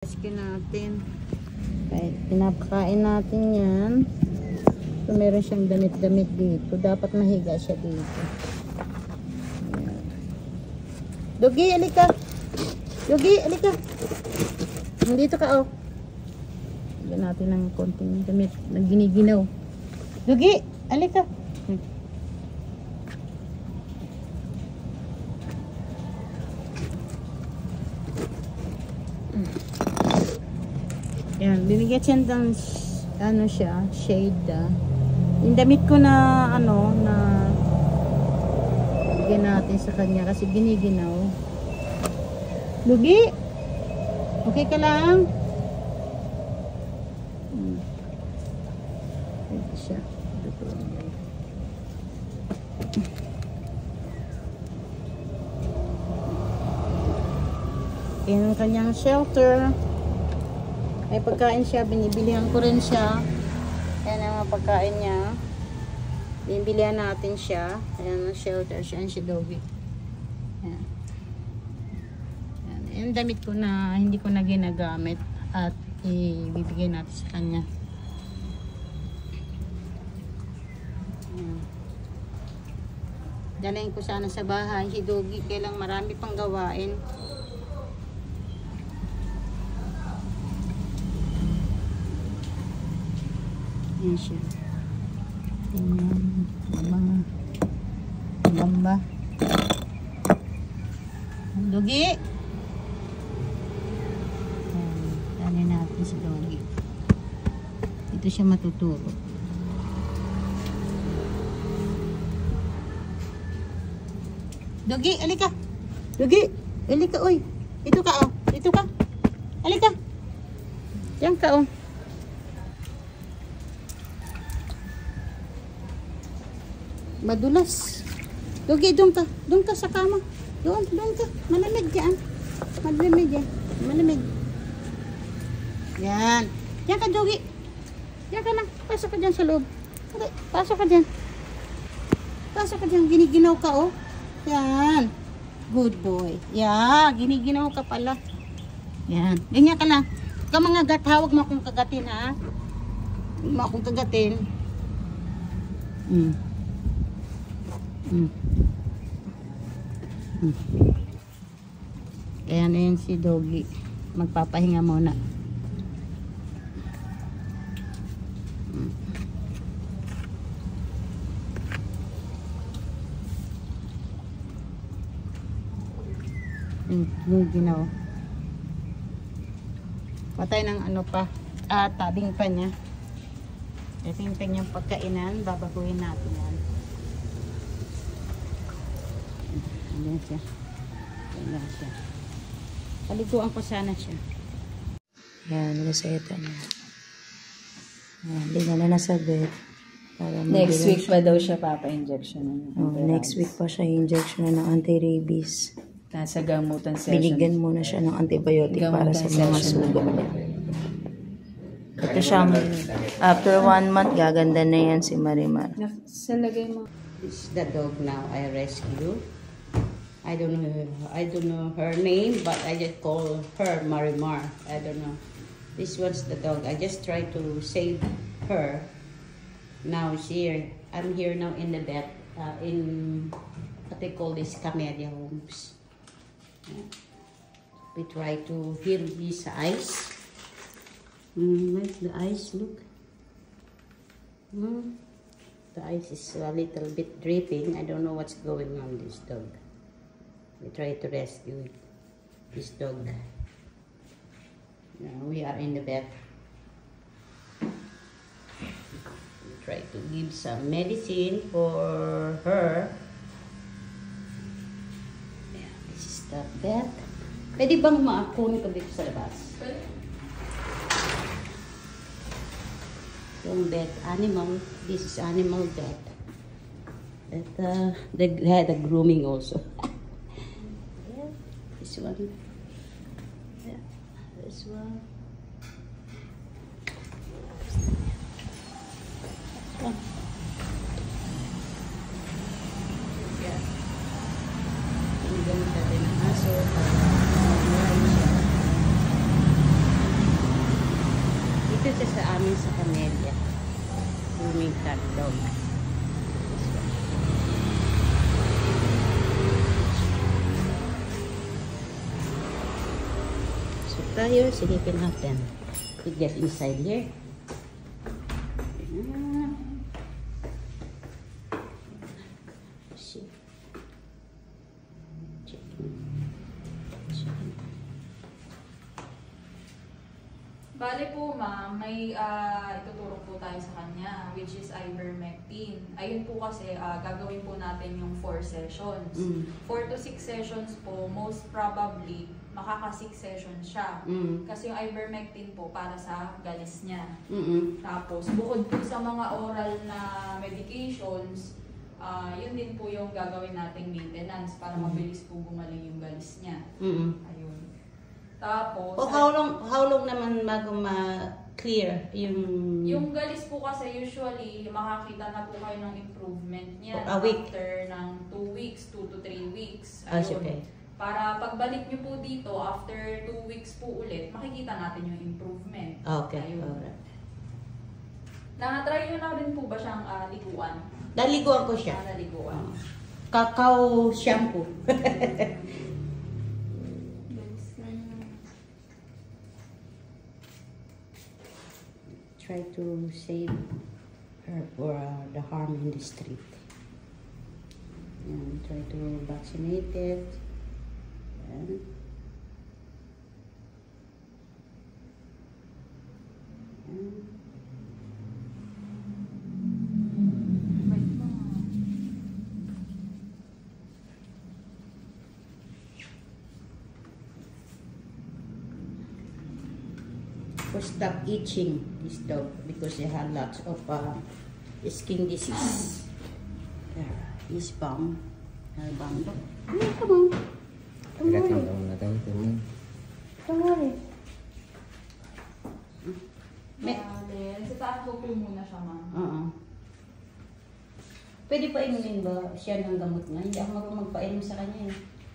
Rescue natin. Okay, pinapakain natin yan. So, meron siyang damit-damit dito. Dapat mahiga siya dito. Ayan. Dugi, alika. Dugi, alika. Dito ka, oh. Bigyan natin ng konting damit na giniginaw. Dugi, alika. Yan, binigyan siya ng ano siya, shade. Yung damit ko na ano na bigyan natin sa kanya kasi giniginaw. Lugi. Okay ka lang? Ito siya. Yan ang kanyang shelter. May pagkain siya, binibilihan ko rin siya. Ayan ang mga pagkain niya. Binibilihan natin siya. Ayan ang shelter siya. Ayan si Doggy. Ayan. Ayan. Yung damit ko na hindi ko na ginagamit at ibibigay natin sa kanya. Ayan. Dalhin ko sana sa bahay si Doggy. Kailang marami pang gawain. Ayan siya. Tingnan. Mga gamba. Doggy. Tanin natin si Doggy. Dito siya matutulog. Doggy, alika. Doggy, alika, oy. Dito ka, oh. Dito ka. Alika. Diyan ka, oh. Madulas. Doggy, doon ka. Doon ka sa kama. Doon ka. Malamig yan. Malamig yan. Malamig. Yan. Yan ka, Doggy. Yan ka lang. Pasok ka dyan sa loob. Pasok ka dyan. Pasok ka dyan. Giniginaw ka, oh. Yan. Good boy. Yan. Giniginaw ka pala. Yan. Ganyan ka lang. Huwag ka mga gat. Huwag mo akong kagatin, ha. Huwag mo akong kagatin. Kaya na yun si Doggy. Magpapahinga muna. Yung ginaw. Patay ng ano pa. Tabing pa niya. Ito yung kanyang pagkainan. Babaguhin natin yan. Ayan siya. Ayan siya. Paliguan ko sana siya. Yan, reseta niya. Yan, hindi na nasa bed. Next week pa daw siya papa-injection. Next week pa siya injection ng anti-rabies. Nasa gamutan session. Binigyan muna siya ng antibiotic para sa mga sugat niya. Ito siyang, after 1 month, gaganda na yan si Marimar. Salagay mo. This is the dog now I rescue. I don't know her name, but I just call her Marimar. I don't know. This one's the dog. I just try to save her. Now I'm here now in the vet, in what they call this Camellia Homes. We try to heal his eyes. Where's the eyes? Look. The eyes is a little bit dripping. I don't know what's going on with this dog. We try to rescue this dog. Now we are in the vet. We try to give some medicine for her. Yeah, this is the vet. Pwede bang maakuni ka dito sa labas? Yung vet, animal. This is animal vet. They had a grooming also. This one. Yeah, this one. Yeah. Tingnan natin ang aso. siya sa amin sa Camellia. Blooming cat dog. So tayo, silipin natin. We get inside here. Bale po ma'am, may ituturo po tayo sa kanya, which is ivermectin. Ayun po kasi gagawin po natin yung 4 sessions. 4 to 6 sessions po, most probably, makaka 6 sessions siya. Kasi yung ivermectin po para sa galis niya. Tapos, bukod po sa mga oral na medications, yun din po yung gagawin nating maintenance para mabilis po gumaling yung galis niya. Ayun. Tapos, how long naman bago ma-clear yung galis po kasi usually makakita na po kayo ng improvement niya a week. after ng 2 weeks, 2 to 3 weeks. Okay. Para pagbalik niyo po dito, after 2 weeks po ulit, makikita natin yung improvement. Okay. Ayun. Alright. Na-try niyo na rin po ba siyang liguan? Naliguan ko siya. Naliguan. Cacao shampoo. Try to save her for the harm in the street. And try to vaccinate it. And for stop itching this dog because they have lots of skin disease. There, he's bum. Come on. Don't worry. Sa taas po muna siya, ma'am. Pwede pa inumin ba siya ng gamot nga? Hindi ako marunong magpainom sa kanya.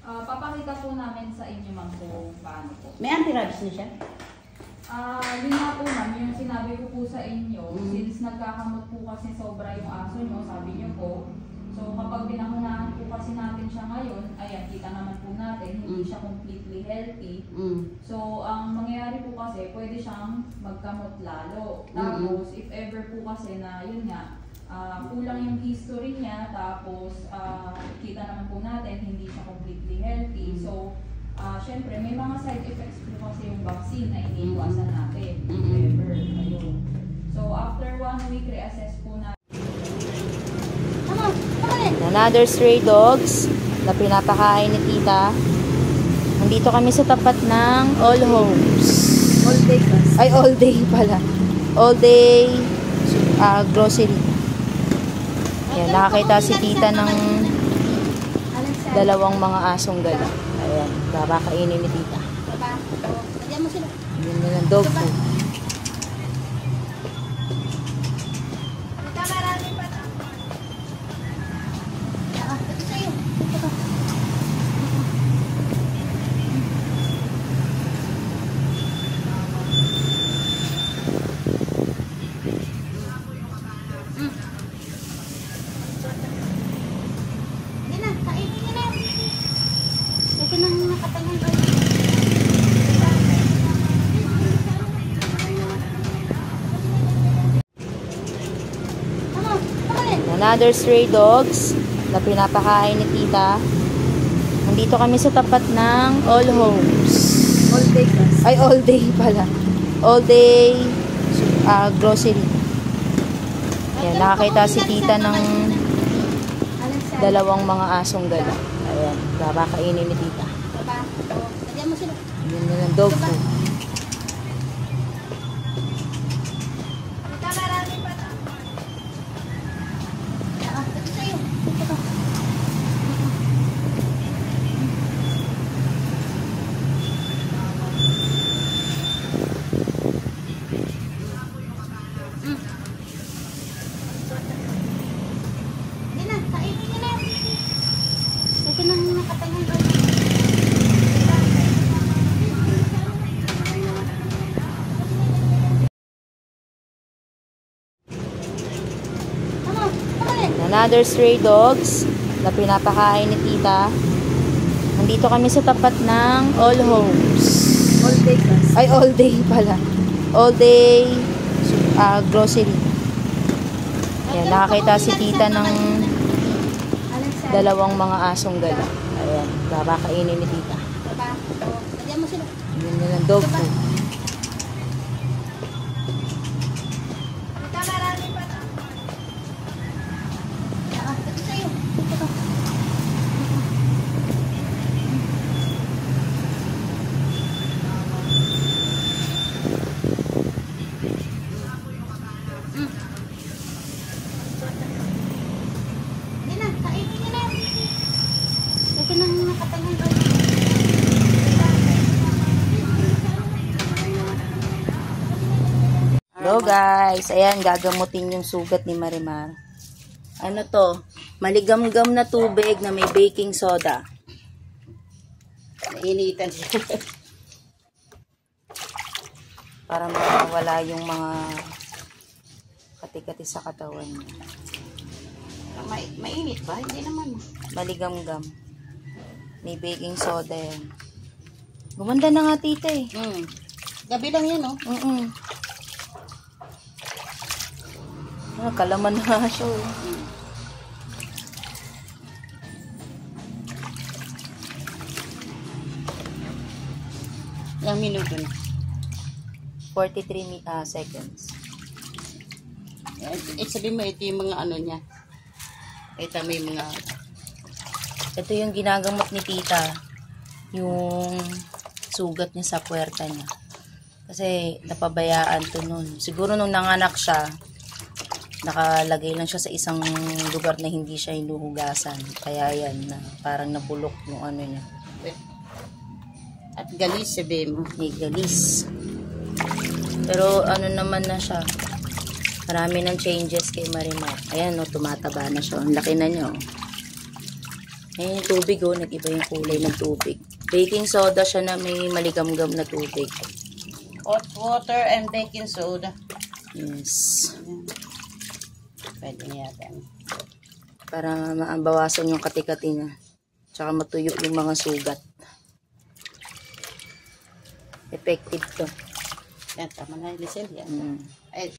Papakita po namin sa inyo, ma'am, kung paano po. May anti-rabies na siya? Yun nga po ma'am, yung sinabi ko po sa inyo, since nagkakamot po kasi sobra yung aso nyo, sabi nyo po, so kapag pinahunahan po kasi natin siya ngayon, ayan, kita naman po natin, hindi siya completely healthy. So, ang mangyayari po kasi, pwede siyang magkamot lalo. Tapos, if ever po kasi na, yun nga, kulang yung history niya, tapos, kita naman po natin, hindi siya completely healthy. So, syempre, may mga side effects po kasi yung vaccine na iniiwasan natin. Whatever. Ayun. So, after 1 week, reassess po natin. Another stray dogs na pinapakain ni tita. Nandito kami sa tapat ng All Homes. All day kasi. Ay, all day pala. All day grocery. Yan, nakakita si tita ng dalawang mga asong gala. Ayan, babakainin ni tita. Yan na ng dog food. Another stray dogs na pinapakain ni tita. Nandito kami sa tapat ng All Homes. All day kasi. Ay, all day pala. All day grocery. Yan, nakakita si tita ng dalawang mga asong gala. Ayan, babakainin ni tita. Yan na ng dog food. another stray dogs na pinapakain ni tita. Nandito kami sa tapat ng All Homes. All day class. Ay, all day pala. All day grocery. Ayan, nakakita si tita ng dalawang mga asong gala. Ayan, babakainin ni tita. Yun yun ang dog food. Hello guys, ayan, gagamutin yung sugat ni Marimar. Ano to? Maligamgam na tubig na may baking soda. Nainitan siya. Para mawala yung mga kati-kati sa katawan niya. Mainit ba? Hindi naman. Maligamgam. May baking soda yan. Gumanda na nga tita eh. Gabi lang yan, oh. Kalaman na siya. Ilang minuto na. 43 seconds. Sabihin mo, ito yung mga ano niya. Ito may mga... Ito yung ginagamot ni tita. Yung sugat niya sa puwerta niya. Kasi napabayaan to nun. Siguro nung nanganak siya, nakalagay lang siya sa isang lugar na hindi siya hinuhugasan. Kaya yan, na parang nabulok yung ano niya. At galis, sabihin mo. May galis. Pero ano naman na siya. Marami ng changes kay Marimar. Ayan, no, tumataba na siya. Ang laki na niya, oh. Ayan yung tubig, oh. Nag-iba yung kulay ng tubig. Baking soda siya na may maligamgam na tubig. Hot water and baking soda. Yes. Pwede niya yan. Para mabawasan yung kati-kati niya. Tsaka matuyo yung mga sugat. Effective to. Yan, tama na, Lisel. Yan. Mm. Ay,